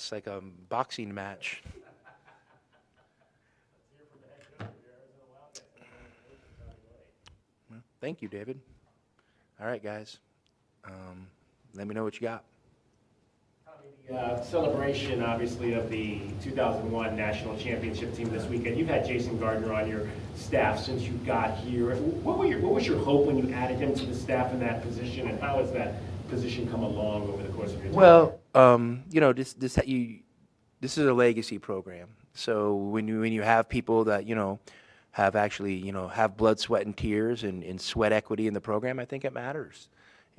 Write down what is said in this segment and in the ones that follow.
It's like a boxing match. Well, thank you, David. All right, guys. Let me know what you got. Celebration, obviously, of the 2001 National Championship team this weekend. You've had Jason Gardner on your staff since you got here. What was your hope when you added him to the staff in that position, and how has that position come along over the course of your time? Well, this is a legacy program. So when you have people that have actually have blood, sweat, and tears and sweat equity in the program, I think it matters.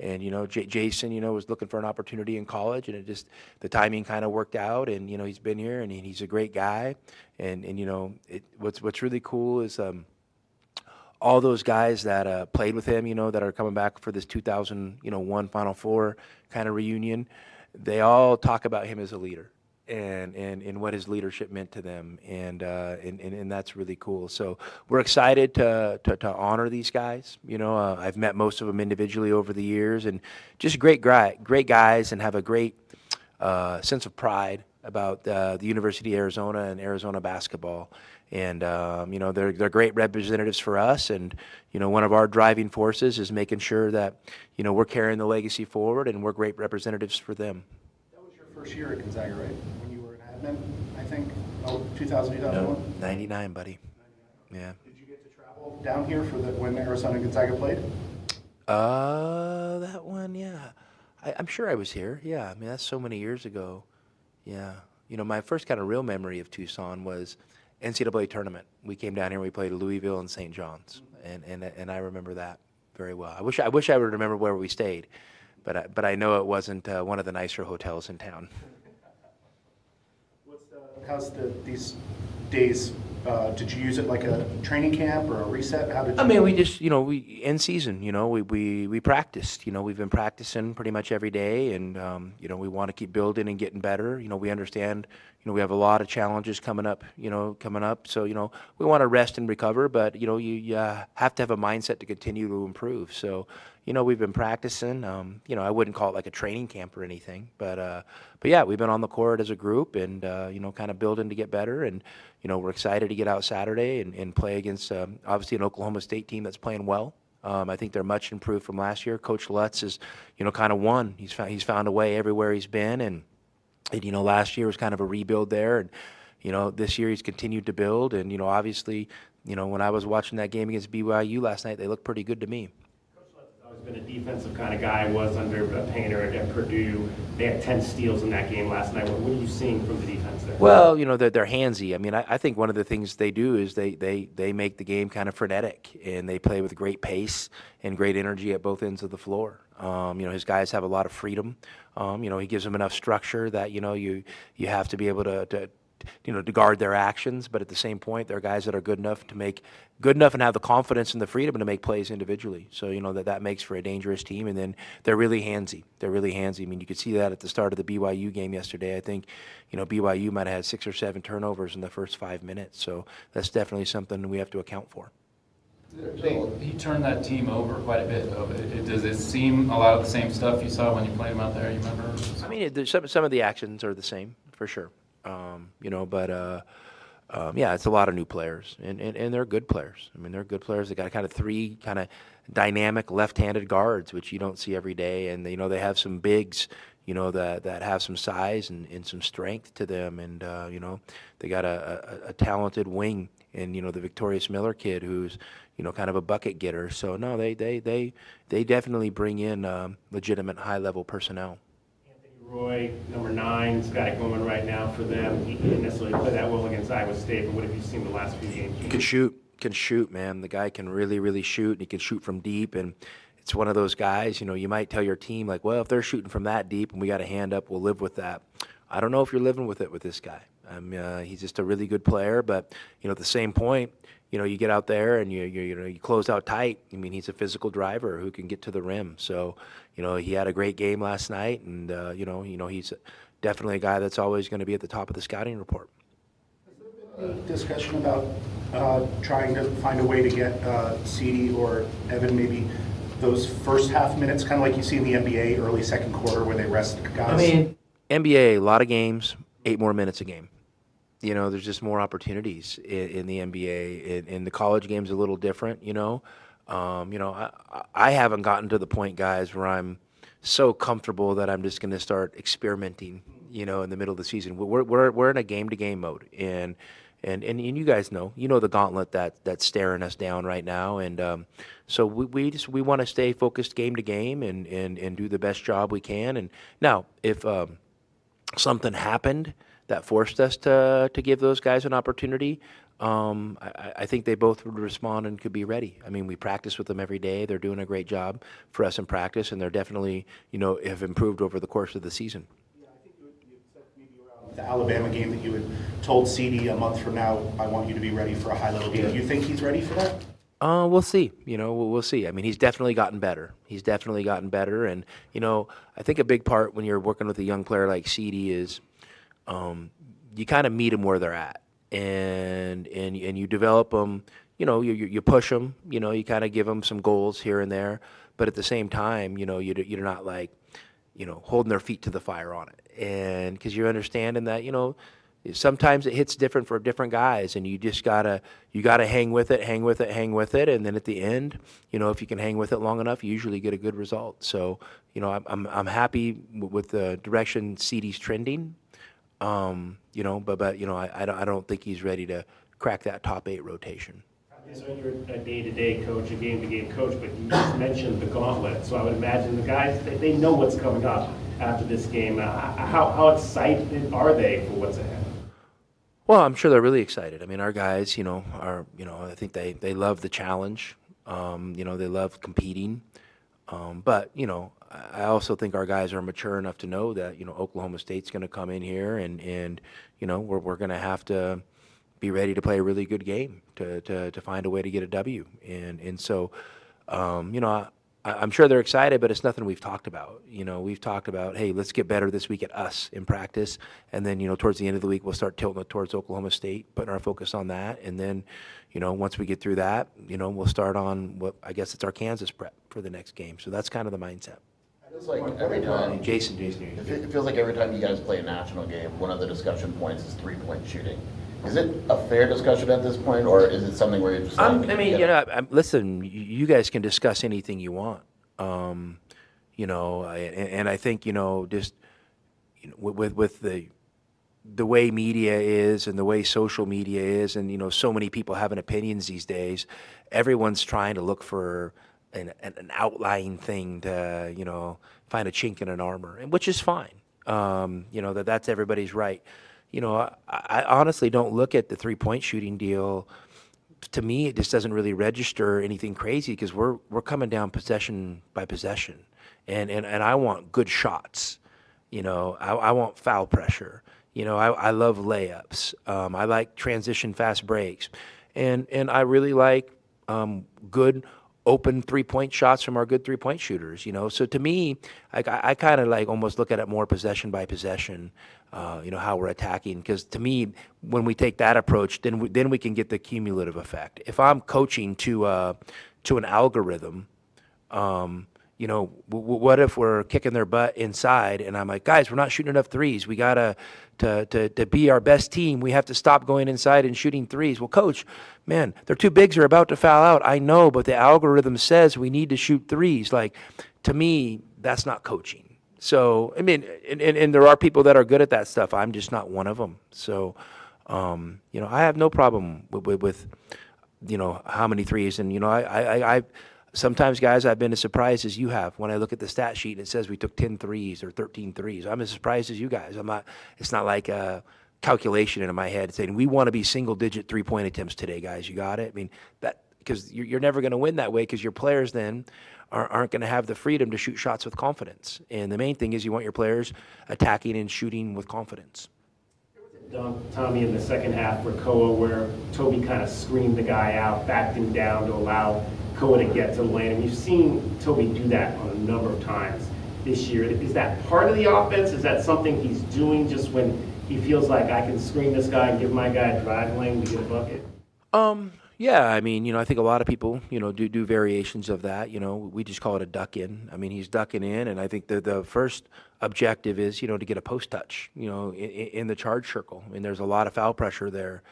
And Jason was looking for an opportunity in college, and the timing kind of worked out. And he's been here, and he's a great guy. And what's really cool is all those guys that played with him, that are coming back for this 2001 Final Four kind of reunion. They all talk about him as a leader. And what his leadership meant to them, and that's really cool. So we're excited to honor these guys. I've met most of them individually over the years, and just great guys, and have a great sense of pride about the University of Arizona and Arizona basketball. And they're great representatives for us, and one of our driving forces is making sure that we're carrying the legacy forward, and we're great representatives for them. First year at Gonzaga, right? When you were an admin, I think. 2000, 2001? No, 99, buddy. Yeah. Did you get to travel down here for when Arizona and Gonzaga played? That one, yeah. I'm sure I was here. Yeah, I mean, that's so many years ago. Yeah. My first kind of real memory of Tucson was NCAA tournament. We came down here and we played Louisville and St. John's, and I remember that very well. I wish I would remember where we stayed. But I know it wasn't one of the nicer hotels in town. How's these days? Did you use it like a training camp or a reset? How did you? I mean, we just we in season. We practiced. We've been practicing pretty much every day, and we want to keep building and getting better. We understand. We have a lot of challenges coming up. So we want to rest and recover, but you have to have a mindset to continue to improve. So. We've been practicing. I wouldn't call it like a training camp or anything, but yeah, we've been on the court as a group, and kind of building to get better. And we're excited to get out Saturday and play against obviously an Oklahoma State team that's playing well. I think they're much improved from last year. Coach Lutz is kind of won. He's found a way everywhere he's been, and last year was kind of a rebuild there, and this year he's continued to build. And obviously, when I was watching that game against BYU last night, they looked pretty good to me. Been a defensive kind of guy, was under Painter at Purdue. They had 10 steals in that game last night. What are you seeing from the defense there? Well, they're handsy. I mean, I think one of the things they do is they make the game kind of frenetic, and they play with great pace and great energy at both ends of the floor. His guys have a lot of freedom. He gives them enough structure that you have to be able to guard their actions, but at the same point, they're guys that are good enough and have the confidence and the freedom to make plays individually. So that makes for a dangerous team. And then they're really handsy. I mean, you could see that at the start of the BYU game yesterday. I think BYU might have had 6 or 7 turnovers in the first 5 minutes. So that's definitely something we have to account for. He turned that team over quite a bit, though. Does it seem a lot of the same stuff you saw when you played him out there? You remember? I mean, some of the actions are the same for sure. Yeah, it's a lot of new players, and they're good players. I mean, they're good players. They got kind of 3 kind of dynamic left-handed guards, which you don't see every day, and they have some bigs, that have some size and some strength to them, and they got a talented wing, and the Victorious Miller kid who's kind of a bucket getter. So no, they definitely bring in legitimate high-level personnel. Roy, number 9's got it going right now for them. He didn't necessarily play that well against Iowa State, but what have you seen the last few games? He can shoot, man. The guy can really, really shoot, and he can shoot from deep, and it's one of those guys, you might tell your team, like, well, if they're shooting from that deep and we got a hand up, we'll live with that. I don't know if you're living with it with this guy. He's just a really good player, but, at the same point, you get out there and you close out tight. I mean, he's a physical driver who can get to the rim. So, he had a great game last night, and he's definitely a guy that's always going to be at the top of the scouting report. Has there been any discussion about trying to find a way to get Ceedy or Evan maybe those first half minutes, kind of like you see in the NBA early second quarter where they rest guys? I mean, NBA, a lot of games, 8 more minutes a game. You know, there's just more opportunities in the NBA. In the college game's a little different, you know. I haven't gotten to the point, guys, where I'm so comfortable that I'm just going to start experimenting, you know, in the middle of the season. We're in a game-to-game mode, and you guys know, you know, the gauntlet that's staring us down right now, and so we want to stay focused game to game and do the best job we can. And now, if something happened that forced us to give those guys an opportunity, I think they both would respond and could be ready. I mean, we practice with them every day. They're doing a great job for us in practice, and they're definitely, you know, have improved over the course of the season. Yeah, I think you said maybe around the Alabama game that you had told CD a month from now, I want you to be ready for a high-level game. Do you think he's ready for that? We'll see. You know, we'll see. I mean, he's definitely gotten better. And, you know, I think a big part when you're working with a young player like CD is you kind of meet them where they're at, and you develop them. You know, you push them. You know, you kind of give them some goals here and there, but at the same time, you know, you're not like, you know, holding their feet to the fire on it, and because you're understanding that, you know, sometimes it hits different for different guys, and you gotta hang with it, and then at the end, you know, if you can hang with it long enough, you usually get a good result. So, you know, I'm happy with the direction CD's trending. You know, but you know, I don't think he's ready to crack that top 8 rotation. So you're a day-to-day coach, a game-to-game coach, but you just mentioned the gauntlet. So I would imagine the guys, they know what's coming up after this game. How excited are they for what's ahead? Well, I'm sure they're really excited. I mean, our guys, you know, I think they love the challenge. You know, they love competing. But, you know, I also think our guys are mature enough to know that, you know, Oklahoma State's going to come in here and you know, we're going to have to be ready to play a really good game to find a way to get a W. And so, you know, I'm sure they're excited, but it's nothing we've talked about. You know, we've talked about, hey, let's get better this week at us in practice. And then, you know, towards the end of the week, we'll start tilting it towards Oklahoma State, putting our focus on that. And then, you know, once we get through that, you know, we'll start on what I guess it's our Kansas prep for the next game. So that's kind of the mindset. It's like every time, Jason. it feels like every time you guys play a national game, one of the discussion points is three-point shooting. Is it a fair discussion at this point, or is it something where you're just like, I mean, you know, listen, you guys can discuss anything you want. You know, and I think, you know, just, you know, with the way media is and the way social media is, and, you know, so many people having opinions these days, everyone's trying to look for an outlying thing to, you know, find a chink in an armor, and which is fine. You know, that's everybody's right. You know, I honestly don't look at the three-point shooting deal. To me, it just doesn't really register anything crazy because we're coming down possession by possession, and I want good shots. You know, I want foul pressure. You know, I love layups. I like transition fast breaks, and I really like good open three-point shots from our good three-point shooters. You know, so to me, I kind of like almost look at it more possession by possession. You know, how we're attacking, because to me, when we take that approach, then we can get the cumulative effect. If I'm coaching to an algorithm, you know, what if we're kicking their butt inside, and I'm like, guys, we're not shooting enough threes. We gotta to be our best team, we have to stop going inside and shooting threes. Well, coach, man, their two bigs are about to foul out. I know, but the algorithm says we need to shoot threes. Like, to me, that's not coaching. So, I mean, and there are people that are good at that stuff. I'm just not one of them. So, you know, I have no problem with you know, how many threes. And, you know, I sometimes, guys, I've been as surprised as you have when I look at the stat sheet and it says we took 10 threes or 13 threes. I'm as surprised as you guys. It's not like a calculation in my head saying we want to be single-digit three-point attempts today, guys. You got it? I mean, that, because you're never going to win that way, because your players then aren't going to have the freedom to shoot shots with confidence. And the main thing is you want your players attacking and shooting with confidence. Dunk, Tommy, in the second half for Koa, where Toby kind of screened the guy out, backed him down to allow Koa to get to the lane. And we've seen Toby do that on a number of times this year. Is that part of the offense? Is that something he's doing just when he feels like I can screen this guy and give my guy a drive lane to get a bucket? Yeah, I mean, I think a lot of people, do variations of that. We just call it a duck in. I mean, he's ducking in, and I think the first objective is, to get a post touch, in the charge circle. I mean, there's a lot of foul pressure there.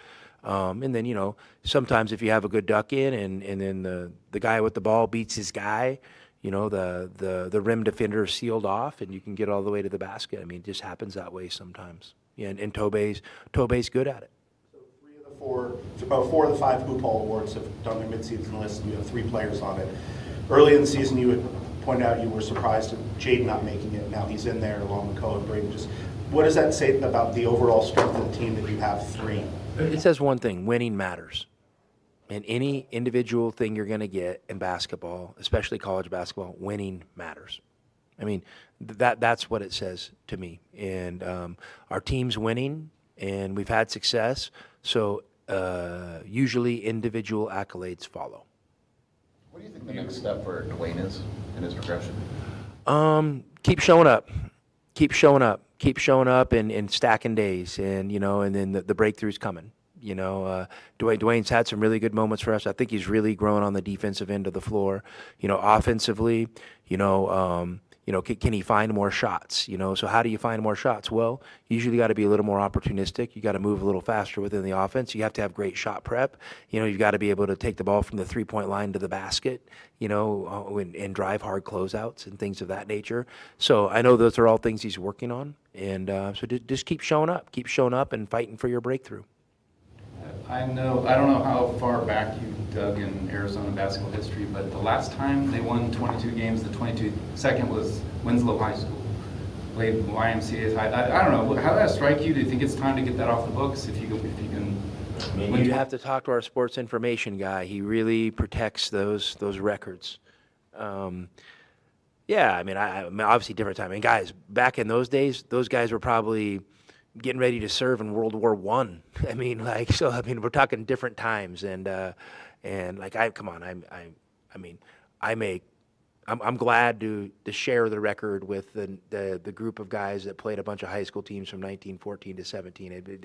And then, sometimes if you have a good duck in and then the guy with the ball beats his guy, the rim defender is sealed off and you can get all the way to the basket. I mean, it just happens that way sometimes. Yeah, and Tobey's good at it. Four of the five Hoop Hall Awards have done their midseason list, and you have 3 players on it. Early in the season, you had pointed out you were surprised at Jade not making it. Now he's in there along with Koa and Braden. Just what does that say about the overall strength of the team that you have 3? It says one thing: winning matters. And any individual thing you're going to get in basketball, especially college basketball, winning matters. I mean, that's what it says to me. And our team's winning, and we've had success. So usually individual accolades follow. What do you think the next step for Dwayne is in his progression? Keep showing up. Keep showing up. Keep showing up and stacking days. And, and then the breakthrough's coming. Dwayne's had some really good moments for us. I think he's really grown on the defensive end of the floor. Offensively, can he find more shots? So how do you find more shots? Well, you usually got to be a little more opportunistic. You got to move a little faster within the offense. You have to have great shot prep. You've got to be able to take the ball from the 3-point line to the basket, and drive hard closeouts and things of that nature. So I know those are all things he's working on. And so just keep showing up and fighting for your breakthrough. I don't know how far back you dug in Arizona basketball history, but the last time they won 22 games, the 22nd was Winslow High School. Played YMCA. I don't know. How did that strike you? Do you think it's time to get that off the books? If you can. You have to talk to our sports information guy. He really protects those records. Yeah, I mean, obviously different time. I mean, guys, back in those days, those guys were probably getting ready to serve in World War I. I mean, we're talking different times, and I'm glad to share the record with the group of guys that played a bunch of high school teams from 1914 to 17.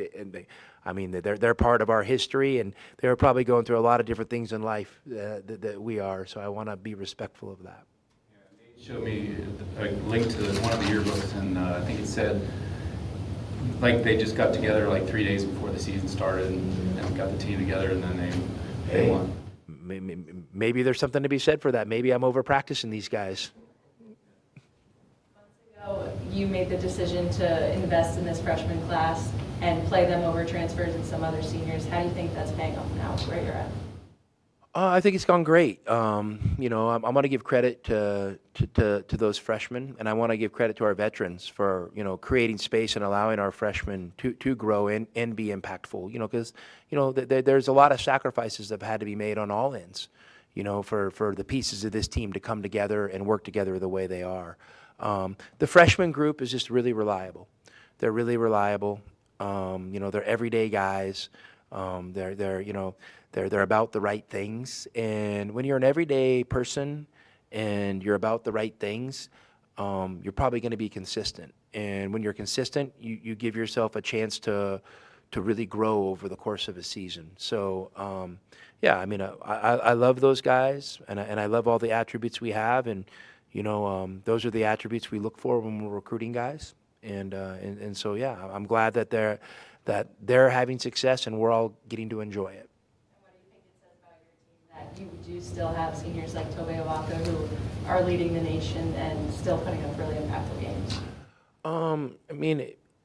They're part of our history, and they were probably going through a lot of different things in life that we are. So I want to be respectful of that. Yeah, Nate showed me a link to one of the yearbooks, and I think it said, like, they just got together like 3 days before the season started and got the team together, and then they won. Maybe there's something to be said for that. Maybe I'm over practicing these guys. Months ago, you made the decision to invest in this freshman class and play them over transfers and some other seniors. How do you think that's paying off now where you're at? I think it's gone great. I'm going to give credit to those freshmen, and I want to give credit to our veterans for creating space and allowing our freshmen to grow and be impactful. Because there's a lot of sacrifices that have had to be made on all ends. For the pieces of this team to come together and work together the way they are. The freshman group is just really reliable. They're really reliable. They're everyday guys. They're about the right things. And when you're an everyday person and you're about the right things, you're probably going to be consistent. And when you're consistent, you give yourself a chance to really grow over the course of a season. So, I love those guys, and I love all the attributes we have. And, those are the attributes we look for when we're recruiting guys. And so, yeah, I'm glad that they're having success and we're all getting to enjoy it. And what do you think it says about your team that you do still have seniors like Tobe Awaka who are leading the nation and still putting up really impactful games?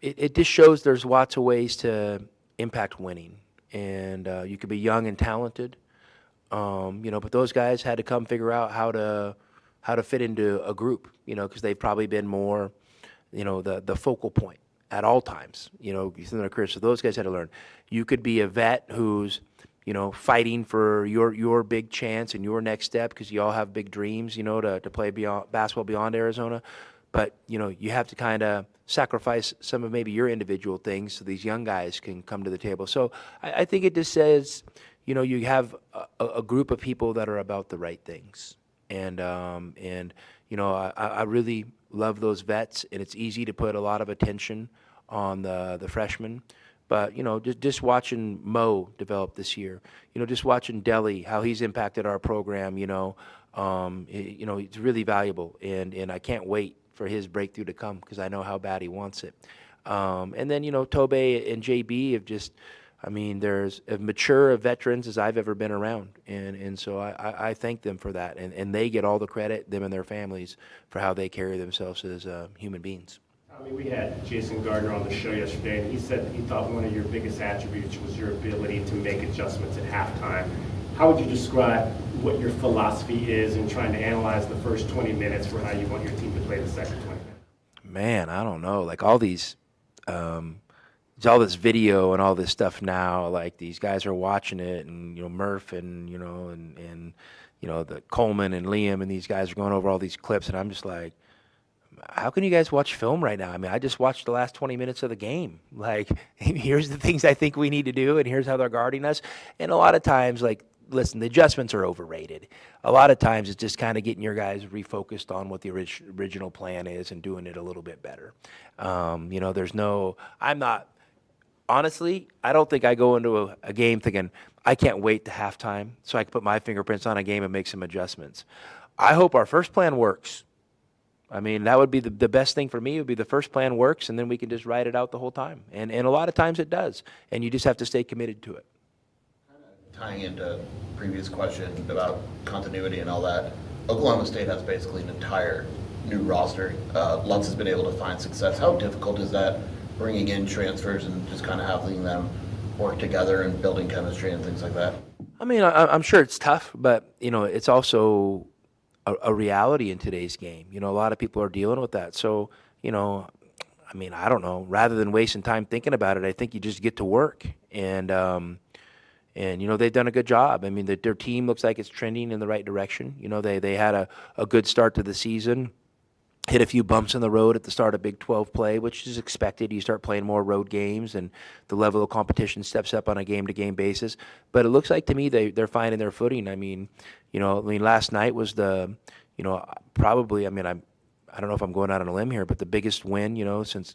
It just shows there's lots of ways to impact winning. And you could be young and talented, but those guys had to come figure out how to fit into a group, because they've probably been more, the focal point at all times, within their career. So those guys had to learn. You could be a vet who's, fighting for your big chance and your next step because you all have big dreams, to play basketball beyond Arizona. But, you have to kind of sacrifice some of maybe your individual things so these young guys can come to the table. So I think it just says, you have a group of people that are about the right things. And I really love those vets, and it's easy to put a lot of attention on the freshmen. But, just watching Mo develop this year, just watching Deli, how he's impacted our program, it's really valuable. And I can't wait for his breakthrough to come because I know how bad he wants it. And then, Tobey and JB have just, there's as mature of veterans as I've ever been around. And so I thank them for that. And they get all the credit, them and their families, for how they carry themselves as human beings. We had Jason Gardner on the show yesterday, and he said that he thought one of your biggest attributes was your ability to make adjustments at halftime. How would you describe what your philosophy is in trying to analyze the first 20 minutes for how you want your team to play the second 20 minutes? Man, I don't know. Like all these, there's all this video and all this stuff now. Like these guys are watching it, and Murph and the Coleman and Liam and these guys are going over all these clips, and I'm just like, how can you guys watch film right now? I just watched the last 20 minutes of the game. Like, here's the things I think we need to do, and here's how they're guarding us. And a lot of times, like, listen, the adjustments are overrated. A lot of times it's just kind of getting your guys refocused on what the original plan is and doing it a little bit better. Honestly, I don't think I go into a game thinking, I can't wait to halftime so I can put my fingerprints on a game and make some adjustments. I hope our first plan works. That would be the best thing for me. Would be the first plan works, and then we can just ride it out the whole time. And a lot of times it does, and you just have to stay committed to it. Tying into previous question about continuity and all that, Oklahoma State has basically an entire new roster. Lutz has been able to find success. How difficult is that, bringing in transfers and just kind of having them work together and building chemistry and things like that? I'm sure it's tough, but, it's also a reality in today's game. A lot of people are dealing with that. So, I don't know. Rather than wasting time thinking about it, I think you just get to work. And they've done a good job. Their team looks like it's trending in the right direction. They had a good start to the season, hit a few bumps in the road at the start of Big 12 play, which is expected. You start playing more road games, and the level of competition steps up on a game-to-game basis. But it looks like to me they're finding their footing. Last night was probably. I don't know if I'm going out on a limb here, but the biggest win, since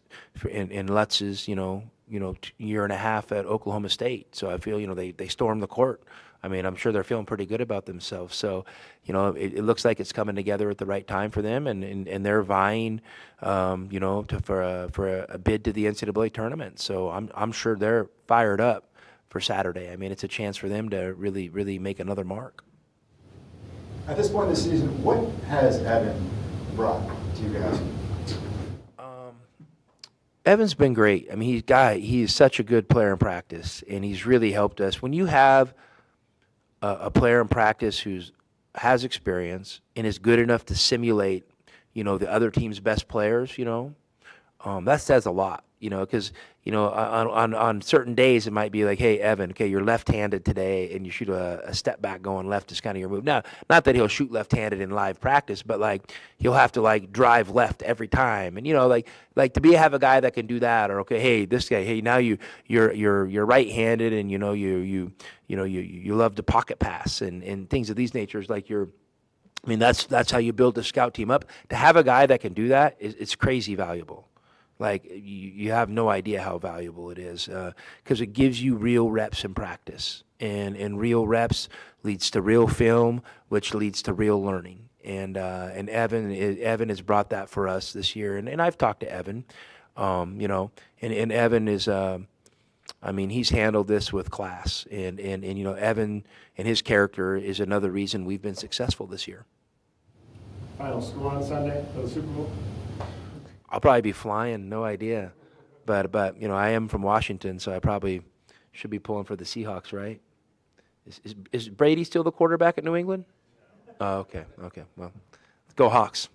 in Lutz's, year and a half at Oklahoma State. So I feel, they stormed the court. I'm sure they're feeling pretty good about themselves. So, it looks like it's coming together at the right time for them, and they're vying, for a bid to the NCAA tournament. So I'm sure they're fired up for Saturday. It's a chance for them to really, really make another mark. At this point in the season, what has Evan brought to you guys? Evan's been great. He's such a good player in practice, and he's really helped us. When you have a player in practice who has experience and is good enough to simulate, the other team's best players, that says a lot, because, on certain days it might be like, hey, Evan, okay, you're left-handed today and you shoot a step back going left is kind of your move. Now, not that he'll shoot left-handed in live practice, but like he'll have to like drive left every time. And, like to have a guy that can do that, or, okay, hey, this guy, hey, now you're right-handed and, you love to pocket pass and things of these natures, like that's how you build a scout team up. To have a guy that can do that, it's crazy valuable. Like, you have no idea how valuable it is, because it gives you real reps in practice. And real reps leads to real film, which leads to real learning. And Evan has brought that for us this year. And I've talked to Evan, and Evan is, he's handled this with class. And Evan and his character is another reason we've been successful this year. Final score on Sunday for the Super Bowl? I'll probably be flying, no idea. But I am from Washington, so I probably should be pulling for the Seahawks, right? Is Brady still the quarterback at New England? Oh, okay. Well, let's go Hawks.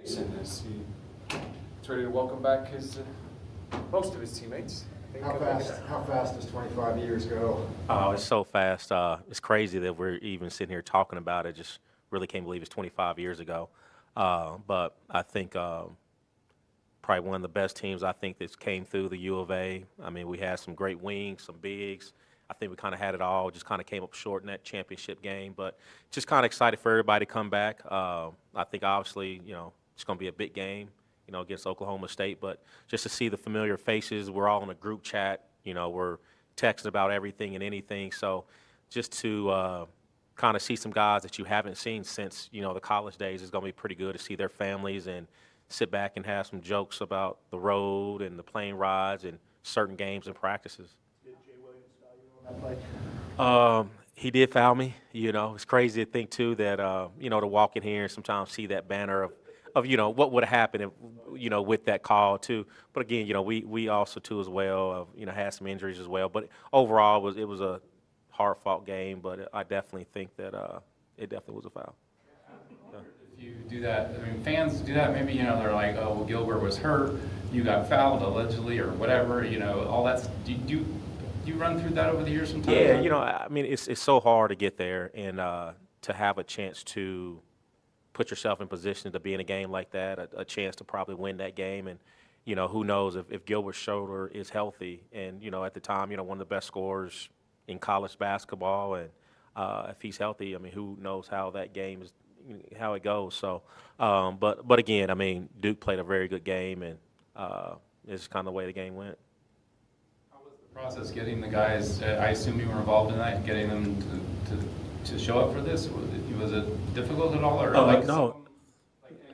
Jason, as he's ready to welcome back most of his teammates. I think. How fast does 25 years go? Oh, it's so fast. It's crazy that we're even sitting here talking about it. Just really can't believe it's 25 years ago. But I think probably one of the best teams I think that's came through the U of A. I mean, we had some great wings, some bigs. I think we kind of had it all. Just kind of came up short in that championship game. But just kind of excited for everybody to come back. I think obviously, it's going to be a big game, against Oklahoma State. But just to see the familiar faces, we're all in a group chat. We're texting about everything and anything. So just to kind of see some guys that you haven't seen since, the college days is going to be pretty good to see their families and sit back and have some jokes about the road and the plane rides and certain games and practices. Did Jay Williams foul you on that play? He did foul me. It's crazy to think too that to walk in here and sometimes see that banner of what would have happened if, with that call too. But again, we also too as well had some injuries as well. But overall, it was a hard fought game. But I definitely think that it definitely was a foul. If you do that, I mean, fans do that. Maybe they're like, oh, well, Gilbert was hurt. You got fouled allegedly or whatever. All that's. Do you run through that over the years sometimes? Yeah, I mean, it's so hard to get there and to have a chance to put yourself in position to be in a game like that, a chance to probably win that game. And, who knows if Gilbert's shoulder is healthy and, at the time, one of the best scorers in college basketball. And if he's healthy, I mean, who knows how that game is, how it goes. So, but again, I mean, Duke played a very good game and it's kind of the way the game went. How was the process getting the guys, I assume you were involved in that, getting them to show up for this? Was it difficult at all? Or No.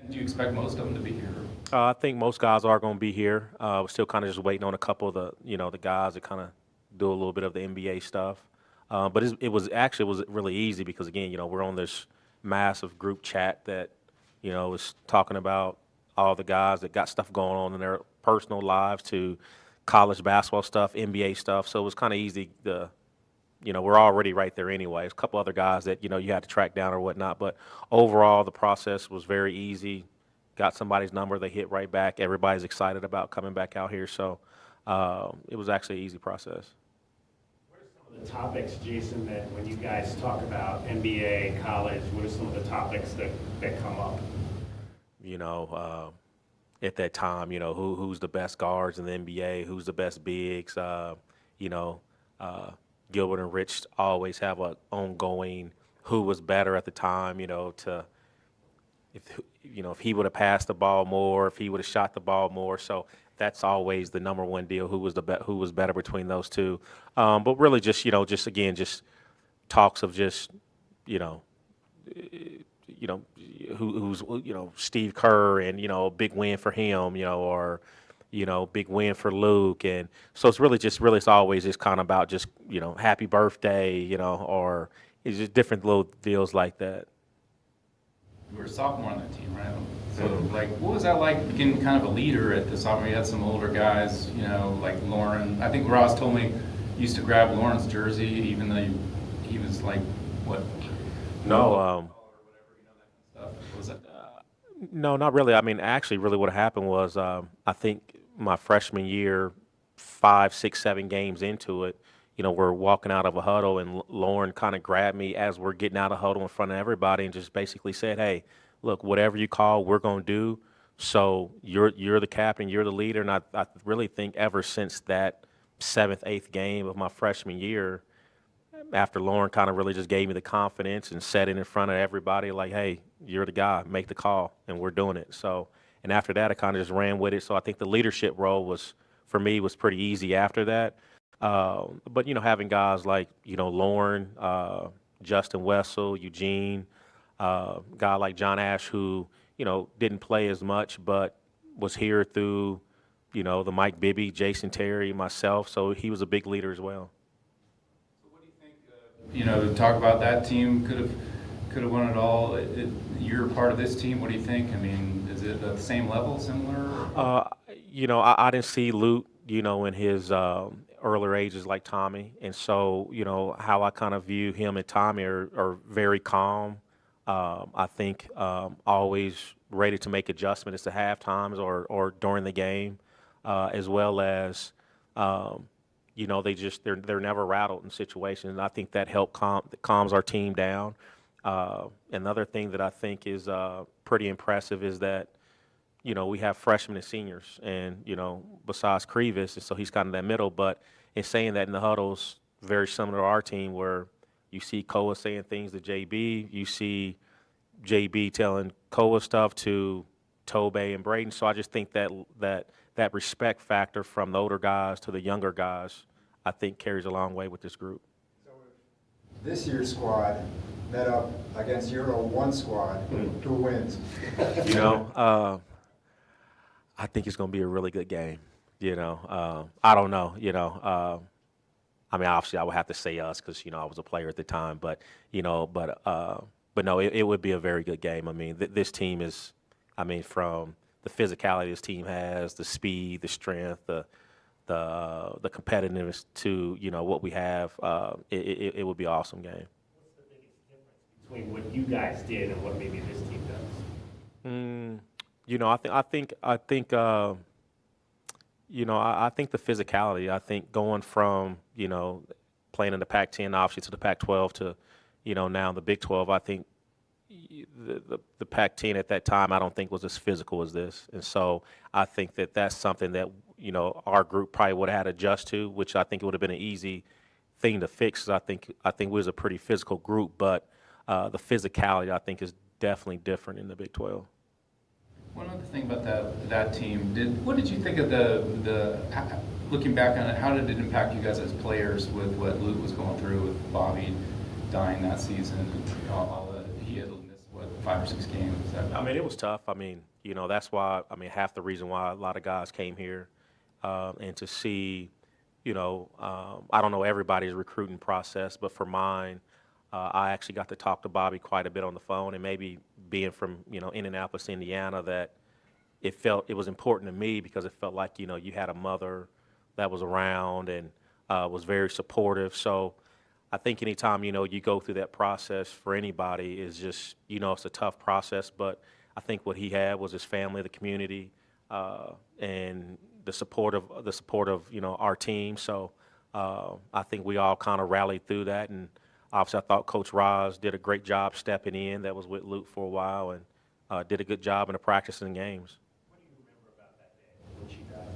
Do you expect most of them to be here? I think most guys are going to be here. We're still kind of just waiting on a couple of the, the guys that kind of do a little bit of the NBA stuff. But it was really easy because, again, we're on this massive group chat that, is talking about all the guys that got stuff going on in their personal lives to college basketball stuff, NBA stuff. So it was kind of easy to, we're already right there anyway. There's a couple other guys that, you had to track down or whatnot. But overall, the process was very easy. Got somebody's number, they hit right back. Everybody's excited about coming back out here. So it was actually an easy process. What are some of the topics, Jason, that when you guys talk about NBA, college, what are some of the topics that come up? At that time, who's the best guards in the NBA, who's the best bigs, Gilbert and Rich always have an ongoing who was better at the time, if he would have passed the ball more, if he would have shot the ball more. So that's always the number one deal, who was better between those two. But really just just talks of just, who's Steve Kerr and, a big win for him, or big win for Luke. And so it's it's always just kind of about just, happy birthday, or it's just different little deals like that. You were a sophomore on that team, right? So, what was that like being kind of a leader at the sophomore? You had some older guys, like Lauren. I think Ross told me you used to grab Lauren's jersey, even though he was like, what? No, Was that? No, not really. I mean, actually, really what happened was I think my freshman year, 5, 6, 7 games into it, we're walking out of a huddle and Lauren kind of grabbed me as we're getting out of huddle in front of everybody and just basically said, hey, look, whatever you call, we're going to do. So you're the captain, you're the leader. And I really think ever since that 7th, 8th game of my freshman year, after Lauren kind of really just gave me the confidence and said it in front of everybody, like, hey, you're the guy, make the call, and we're doing it. So, and after that, I kind of just ran with it. So I think the leadership role for me, was pretty easy after that. But, having guys like, Lauren, Justin Wessel, Eugene, guy like John Ash, who, didn't play as much, but was here through, the Mike Bibby, Jason Terry, myself. So he was a big leader as well. So what do you think, talk about that team could have won it all. You're part of this team. What do you think? I mean, is it at the same level, similar? I didn't see Luke, in his earlier ages like Tommy. And so, how I kind of view him and Tommy are very calm. I think always ready to make adjustments at halftimes or during the game, as well as they're never rattled in situations, and I think that calms our team down. Another thing that I think is pretty impressive is that we have freshmen and seniors, and besides Crevis, and so he's kind of that middle. But in saying that, in the huddles, very similar to our team, where you see Koa saying things to JB, you see JB telling Koa stuff to Tobey and Braden. So I just think that respect factor from the older guys to the younger guys, I think carries a long way with this group. This year's squad met up against your 01 squad, who wins? I think it's going to be a really good game. I don't know. I mean, obviously, I would have to say us because I was a player at the time. But no, it would be a very good game. I mean, this team is, from the physicality this team has, the speed, the strength, the competitiveness to what we have. It would be an awesome game. What's the biggest difference between what you guys did and what maybe this team does? I think the physicality. I think going from playing in the Pac-10 obviously to the Pac-12 to now the Big 12. I think the Pac-10 at that time I don't think was as physical as this, and so I think that's something that our group probably would have had to adjust to, which I think it would have been an easy thing to fix. I think we was a pretty physical group, but the physicality I think is definitely different in the Big 12. One other thing about that team, what did you think of the looking back on it, how did it impact you guys as players with what Luke was going through with Bobby dying that season and all that? He had missed, 5 or 6 games? It was tough. That's why, half the reason why a lot of guys came here, and to see, I don't know everybody's recruiting process, but for mine, I actually got to talk to Bobby quite a bit on the phone, and maybe being from, Indianapolis, Indiana, that it was important to me because it felt like, you had a mother that was around and was very supportive. So I think anytime, you go through that process for anybody is just, it's a tough process, but I think what he had was his family, the community, and the support of our team. So I think we all kind of rallied through that, and obviously, I thought Coach Roz did a great job stepping in. That was with Luke for a while, and did a good job in the practice and games. What do you remember about that day when she died?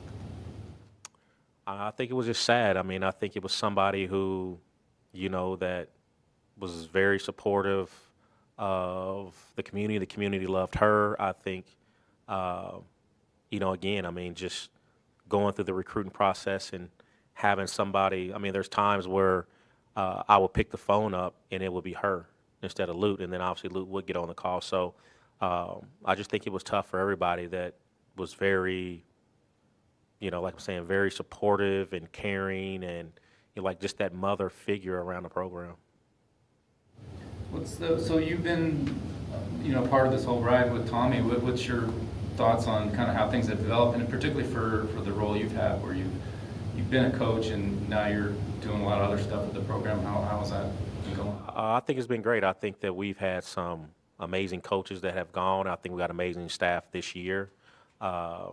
I think it was just sad. I think it was somebody who, that was very supportive of the community. The community loved her. I think, again, just going through the recruiting process and having somebody. There's times where I would pick the phone up and it would be her instead of Luke, and then obviously Luke would get on the call. So I just think it was tough for everybody that was very, like I'm saying, very supportive and caring, and just that mother figure around the program. So you've been, part of this whole ride with Tommy. What's your thoughts on kind of how things have developed, and particularly for the role you've had, where you've been a coach and now you're doing a lot of other stuff with the program? How is that going? I think it's been great. I think that we've had some amazing coaches that have gone. I think we got amazing staff this year. I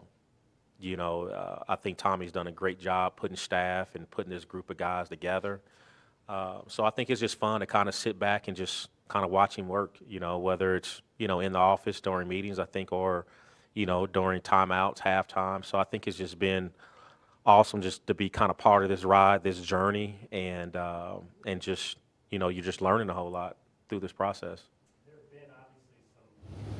think Tommy's done a great job putting staff and putting this group of guys together. So I think it's just fun to kind of sit back and just kind of watch him work, whether it's, in the office during meetings, I think, or, during timeouts, halftime. So I think it's just been awesome just to be kind of part of this ride, this journey, and just, you're just learning a whole lot through this process. There have been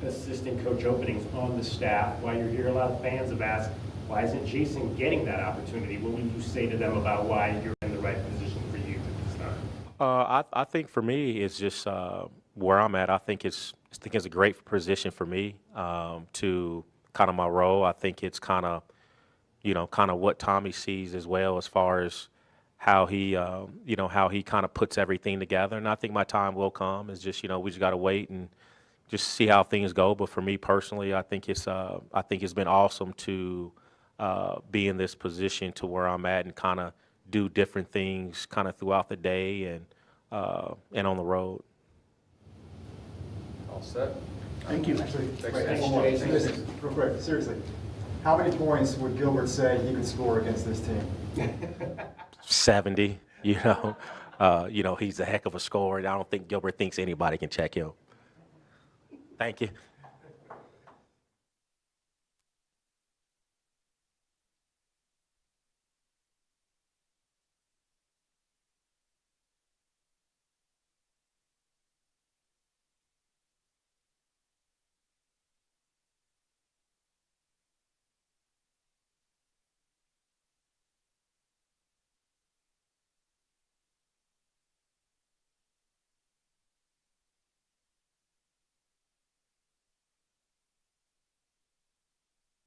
obviously some assistant coach openings on the staff. While you're here, a lot of fans have asked, why isn't Jason getting that opportunity? What would you say to them about why you're in the right position for you at this time? I think for me, it's just where I'm at. I think it's a great position for me to kind of my role. I think it's kind of what Tommy sees as well, as far as how he, how he kind of puts everything together. And I think my time will come. It's just, we just got to wait and just see how things go. But for me personally, I think it's been awesome to be in this position to where I'm at and kind of do different things kind of throughout the day and on the road. All set? Thank you. Actually, Thanks, wait, Jason. one more. Thanks, Seriously, real quick, seriously. How many points would Gilbert say he could score against this team? 70, he's a heck of a scorer. I don't think Gilbert thinks anybody can check him. Thank you.